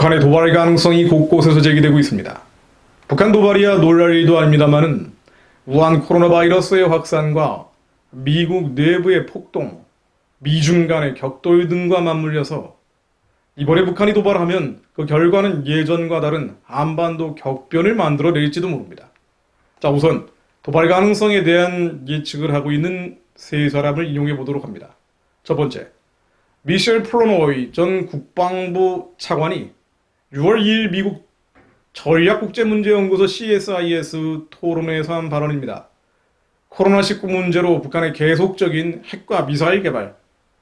북한의 도발 가능성이 곳곳에서 제기되고 있습니다. 북한 도발이야 놀랄 일도 아닙니다만은 우한 코로나 바이러스의 확산과 미국 내부의 폭동, 미중 간의 격돌 등과 맞물려서 이번에 북한이 도발하면 그 결과는 예전과 다른 한반도 격변을 만들어낼지도 모릅니다. 자, 우선 도발 가능성에 대한 예측을 하고 있는 세 사람을 인용해 보도록 합니다. 첫 번째, 미셸 플로노이 전 국방부 차관이 6월 2일 미국 전략국제문제연구소 CSIS 토론회에서 한 발언입니다. 코로나19 문제로 북한의 계속적인 핵과 미사일 개발,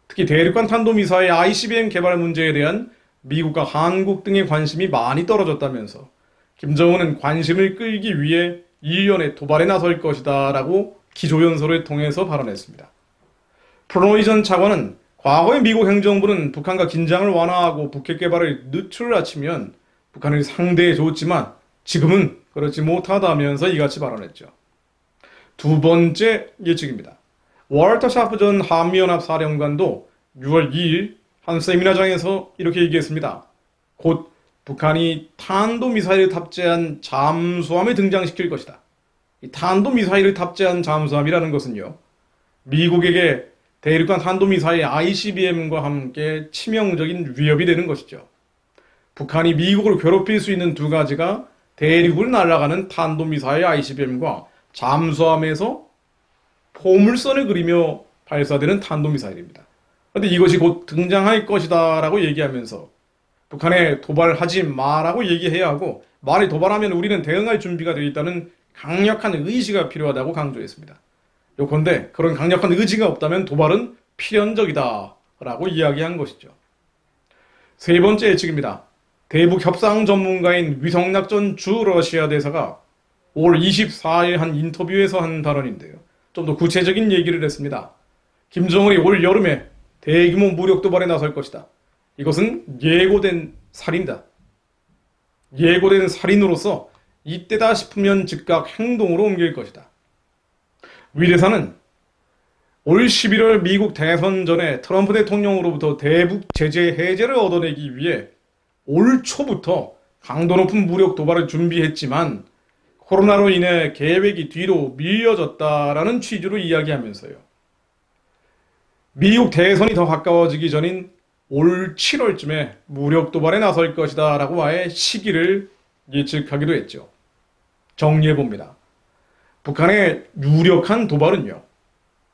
특히 대륙간 탄도미사일 ICBM 개발 문제에 대한 미국과 한국 등의 관심이 많이 떨어졌다면서 김정은은 관심을 끌기 위해 일련의 도발에 나설 것이다 라고 기조연설을 통해서 발언했습니다. 플로노이 전 차관은 과거의 미국 행정부는 북한과 긴장을 완화하고 북핵 개발을 늦추라치면 북한을 상대해 줬지만 지금은 그렇지 못하다면서 이같이 발언했죠. 두 번째 예측입니다. 월터 샤프 전 한미연합 사령관도 6월 2일 한 세미나장에서 이렇게 얘기했습니다. 곧 북한이 탄도미사일을 탑재한 잠수함을 등장시킬 것이다. 이 탄도미사일을 탑재한 잠수함이라는 것은요, 미국에게 대륙간 탄도미사일 ICBM과 함께 치명적인 위협이 되는 것이죠. 북한이 미국을 괴롭힐 수 있는 두 가지가 대륙을 날아가는 탄도미사일 ICBM과 잠수함에서 포물선을 그리며 발사되는 탄도미사일입니다. 그런데 이것이 곧 등장할 것이다 라고 얘기하면서 북한에 도발하지 마라고 얘기해야 하고, 만일 도발하면 우리는 대응할 준비가 되어 있다는 강력한 의지가 필요하다고 강조했습니다. 요컨대 그런 강력한 의지가 없다면 도발은 필연적이다 라고 이야기한 것이죠. 세 번째 예측입니다. 대북 협상 전문가인 위성락 전 주 러시아 대사가 5월 24일 한 인터뷰에서 한 발언인데요. 좀 더 구체적인 얘기를 했습니다. 김정은이 올 여름에 대규모 무력 도발에 나설 것이다. 이것은 예고된 살인이다. 예고된 살인으로서 이때다 싶으면 즉각 행동으로 옮길 것이다. 위 대사는 올 11월 미국 대선 전에 트럼프 대통령으로부터 대북 제재 해제를 얻어내기 위해 올 초부터 강도 높은 무력 도발을 준비했지만 코로나로 인해 계획이 뒤로 밀려졌다라는 취지로 이야기하면서요. 미국 대선이 더 가까워지기 전인 올 7월쯤에 무력 도발에 나설 것이다 라고 아예 시기를 예측하기도 했죠. 정리해봅니다. 북한의 유력한 도발은요,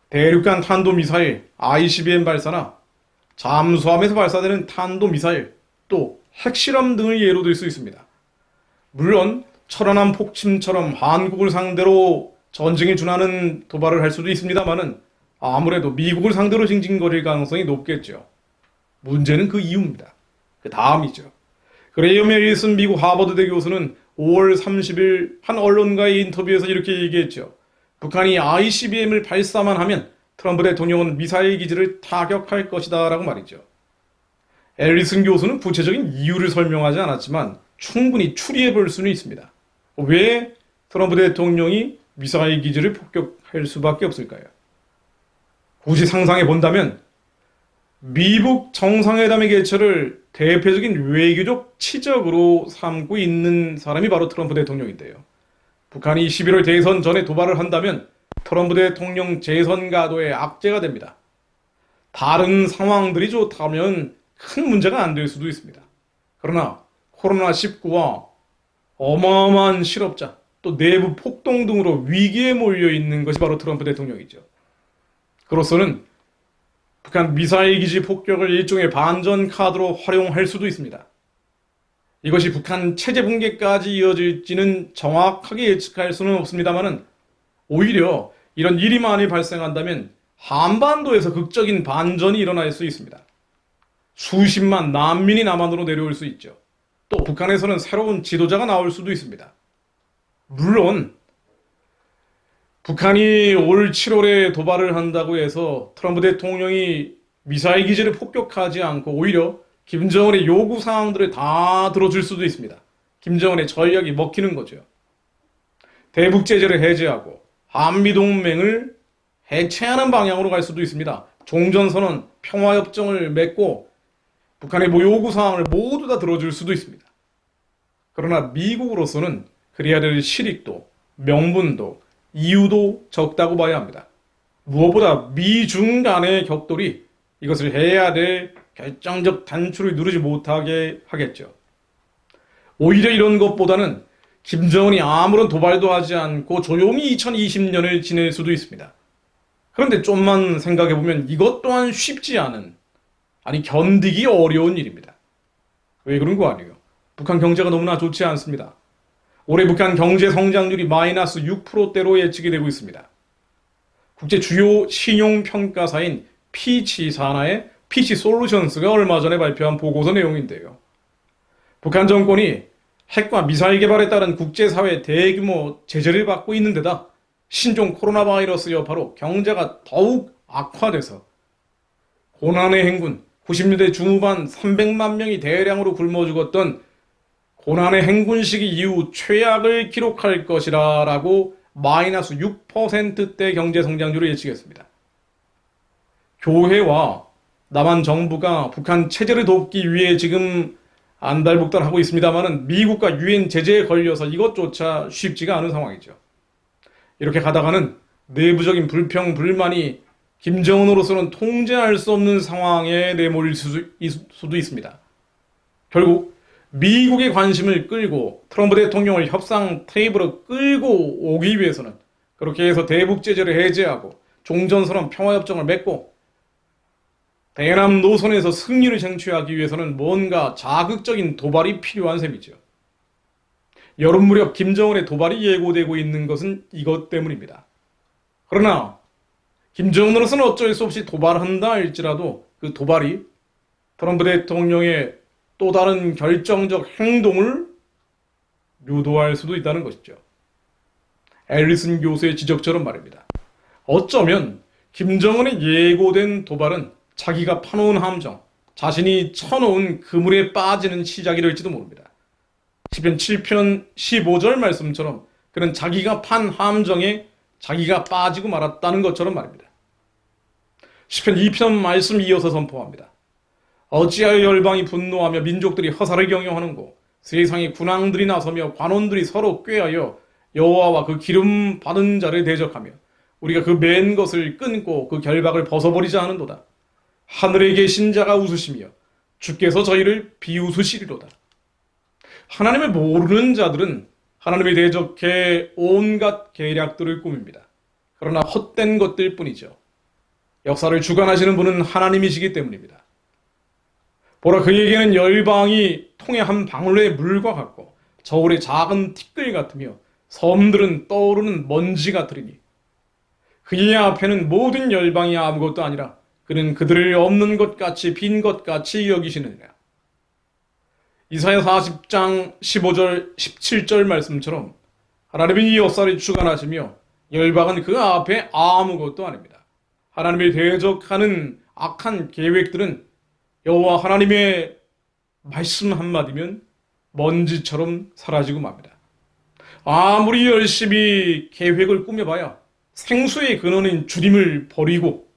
대륙간 탄도미사일 ICBM 발사나 잠수함에서 발사되는 탄도미사일, 또 핵실험 등을 예로 들 수 있습니다. 물론 천안함 폭침처럼 한국을 상대로 전쟁에 준하는 도발을 할 수도 있습니다만은 아무래도 미국을 상대로 징징거릴 가능성이 높겠죠. 문제는 그 이유입니다. 그 다음이죠. 그레이엄 해리슨 미국 하버드대 교수는 5월 30일 한 언론과의 인터뷰에서 이렇게 얘기했죠. 북한이 ICBM을 발사만 하면 트럼프 대통령은 미사일 기지를 타격할 것이다 라고 말이죠. 해리슨 교수는 구체적인 이유를 설명하지 않았지만 충분히 추리해 볼 수는 있습니다. 왜 트럼프 대통령이 미사일 기지를 폭격할 수밖에 없을까요? 굳이 상상해 본다면 미국 정상회담의 개최를 대표적인 외교적 치적으로 삼고 있는 사람이 바로 트럼프 대통령인데요. 북한이 11월 대선 전에 도발을 한다면 트럼프 대통령 재선 가도의 악재가 됩니다. 다른 상황들이 좋다면 큰 문제가 안 될 수도 있습니다. 그러나 코로나19와 어마어마한 실업자, 또 내부 폭동 등으로 위기에 몰려 있는 것이 바로 트럼프 대통령이죠. 그로서는 북한 미사일 기지 폭격을 일종의 반전 카드로 활용할 수도 있습니다. 이것이 북한 체제 붕괴까지 이어질지는 정확하게 예측할 수는 없습니다만은 오히려 이런 일이 만일 발생한다면 한반도에서 극적인 반전이 일어날 수 있습니다. 수십만 난민이 남한으로 내려올 수 있죠. 또 북한에서는 새로운 지도자가 나올 수도 있습니다. 물론 북한이 올 7월에 도발을 한다고 해서 트럼프 대통령이 미사일 기지를 폭격하지 않고 오히려 김정은의 요구 사항들을 다 들어줄 수도 있습니다. 김정은의 전략이 먹히는 거죠. 대북 제재를 해제하고 한미동맹을 해체하는 방향으로 갈 수도 있습니다. 종전선언, 평화협정을 맺고 북한의 요구사항을 모두 다 들어줄 수도 있습니다. 그러나 미국으로서는 그래야 될 실익도, 명분도, 이유도 적다고 봐야 합니다. 무엇보다 미중 간의 격돌이 이것을 해야 될 결정적 단추를 누르지 못하게 하겠죠. 오히려 이런 것보다는 김정은이 아무런 도발도 하지 않고 조용히 2020년을 지낼 수도 있습니다. 그런데 좀만 생각해보면 이것 또한 쉽지 않은, 아니 견디기 어려운 일입니다. 왜 그런 거 아니에요? 북한 경제가 너무나 좋지 않습니다. 올해 북한 경제 성장률이 마이너스 6%대로 예측이 되고 있습니다. 국제 주요 신용평가사인 피치 산하의 피치 솔루션스가 얼마 전에 발표한 보고서 내용인데요. 북한 정권이 핵과 미사일 개발에 따른 국제사회 대규모 제재를 받고 있는 데다 신종 코로나 바이러스 여파로 경제가 더욱 악화돼서 고난의 행군, 90년대 중후반 300만 명이 대량으로 굶어 죽었던 고난의 행군 시기 이후 최악을 기록할 것이라 라고 마이너스 6%대 경제 성장률을 예측했습니다. 교회와 남한 정부가 북한 체제를 돕기 위해 지금 안달복달하고 있습니다만은 미국과 유엔 제재에 걸려서 이것조차 쉽지가 않은 상황이죠. 이렇게 가다가는 내부적인 불평, 불만이 김정은으로서는 통제할 수 없는 상황에 내몰릴 수도 있습니다. 결국 미국의 관심을 끌고 트럼프 대통령을 협상 테이블로 끌고 오기 위해서는 그렇게 해서 대북 제재를 해제하고 종전선언 평화협정을 맺고 대남 노선에서 승리를 쟁취하기 위해서는 뭔가 자극적인 도발이 필요한 셈이죠. 여름 무렵 김정은의 도발이 예고되고 있는 것은 이것 때문입니다. 그러나 김정은으로서는 어쩔 수 없이 도발한다 할지라도 그 도발이 트럼프 대통령의 또 다른 결정적 행동을 유도할 수도 있다는 것이죠. 앨리슨 교수의 지적처럼 말입니다. 어쩌면 김정은의 예고된 도발은 자기가 파놓은 함정, 자신이 쳐놓은 그물에 빠지는 시작이 될지도 모릅니다. 시편 7편 15절 말씀처럼 그는 자기가 판 함정에 자기가 빠지고 말았다는 것처럼 말입니다. 시편 2편 말씀 이어서 선포합니다. 어찌하여 열방이 분노하며 민족들이 허사를 경영하는고 세상의 군왕들이 나서며 관원들이 서로 꾀하여 여호와와 그 기름 받은 자를 대적하며 우리가 그 맨 것을 끊고 그 결박을 벗어버리자 하는도다. 하늘에 계신 자가 웃으시며 주께서 저희를 비웃으시리로다. 하나님을 모르는 자들은 하나님을 대적해 온갖 계략들을 꾸밉니다. 그러나 헛된 것들 뿐이죠. 역사를 주관하시는 분은 하나님이시기 때문입니다. 보라, 그에게는 열방이 통의 한 방울의 물과 같고 저울의 작은 티끌 같으며 섬들은 떠오르는 먼지 같으리니 그의 앞에는 모든 열방이 아무것도 아니라 그는 그들을 없는 것 같이 빈 것 같이 여기시느니라. 이사야 40장 15절 17절 말씀처럼 하나님이 이 역사를 주관하시며 열방은 그 앞에 아무것도 아닙니다. 하나님을 대적하는 악한 계획들은 여호와 하나님의 말씀 한마디면 먼지처럼 사라지고 맙니다. 아무리 열심히 계획을 꾸며봐야 생수의 근원인 주님을 버리고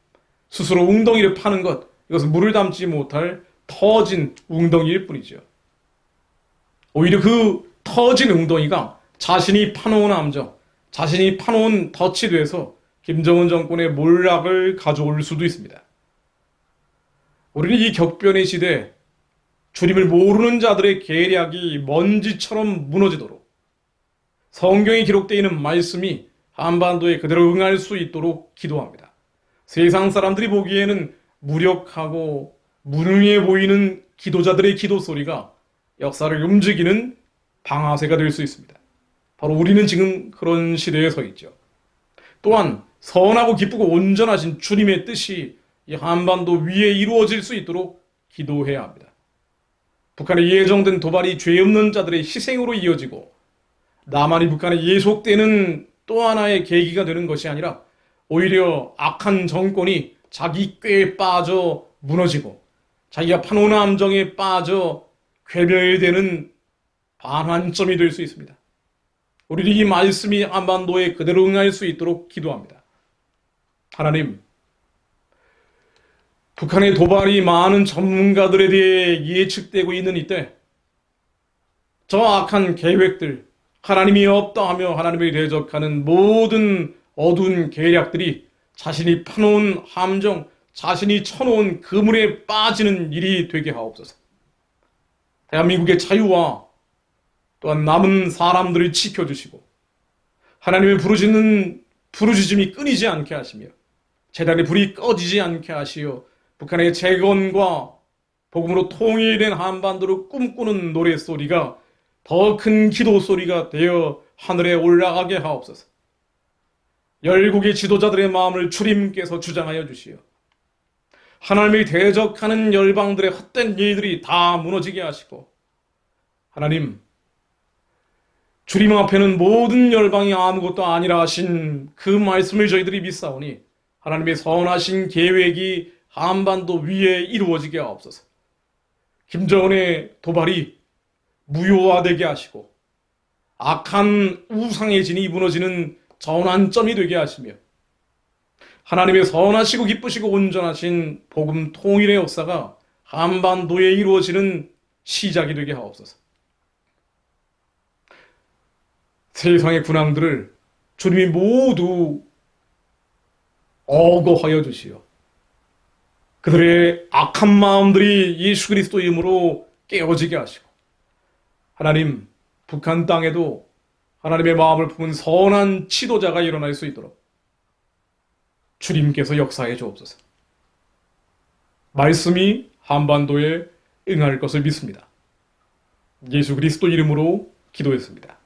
스스로 웅덩이를 파는 것, 이것은 물을 담지 못할 터진 웅덩이일 뿐이죠. 오히려 그 터진 웅덩이가 자신이 파놓은 함정, 자신이 파놓은 덫이 돼서 김정은 정권의 몰락을 가져올 수도 있습니다. 우리는 이 격변의 시대에 주님을 모르는 자들의 계략이 먼지처럼 무너지도록 성경에 기록되어 있는 말씀이 한반도에 그대로 응할 수 있도록 기도합니다. 세상 사람들이 보기에는 무력하고 무능해 보이는 기도자들의 기도 소리가 역사를 움직이는 방아쇠가 될 수 있습니다. 바로 우리는 지금 그런 시대에 서 있죠. 또한 선하고 기쁘고 온전하신 주님의 뜻이 이 한반도 위에 이루어질 수 있도록 기도해야 합니다. 북한의 예정된 도발이 죄 없는 자들의 희생으로 이어지고 남한이 북한에 예속되는 또 하나의 계기가 되는 것이 아니라 오히려 악한 정권이 자기 꾀에 빠져 무너지고 자기가 파놓은 함정에 빠져 괴멸되는 반환점이 될 수 있습니다. 우리는 이 말씀이 한반도에 그대로 응할 수 있도록 기도합니다. 하나님, 북한의 도발이 많은 전문가들에 대해 예측되고 있는 이때 저 악한 계획들, 하나님이 없다 하며 하나님을 대적하는 모든 어두운 계략들이 자신이 파놓은 함정, 자신이 쳐놓은 그물에 빠지는 일이 되게 하옵소서. 대한민국의 자유와 또한 남은 사람들을 지켜주시고 하나님의 부르짖음이 끊이지 않게 하시며 제단의 불이 꺼지지 않게 하시어 북한의 재건과 복음으로 통일된 한반도를 꿈꾸는 노래소리가 더 큰 기도소리가 되어 하늘에 올라가게 하옵소서. 열국의 지도자들의 마음을 주님께서 주장하여 주시어 하나님을 대적하는 열방들의 헛된 일들이 다 무너지게 하시고 하나님, 주님 앞에는 모든 열방이 아무것도 아니라 하신 그 말씀을 저희들이 믿사오니 하나님의 선하신 계획이 한반도 위에 이루어지게 하옵소서. 김정은의 도발이 무효화되게 하시고 악한 우상의 진이 무너지는 전환점이 되게 하시며 하나님의 선하시고 기쁘시고 온전하신 복음 통일의 역사가 한반도에 이루어지는 시작이 되게 하옵소서. 세상의 군왕들을 주님이 모두 억어하여 주시어 그들의 악한 마음들이 예수 그리스도 이름으로 깨어지게 하시고 하나님, 북한 땅에도 하나님의 마음을 품은 선한 지도자가 일어날 수 있도록 주님께서 역사해 주옵소서. 말씀이 한반도에 응할 것을 믿습니다. 예수 그리스도 이름으로 기도했습니다.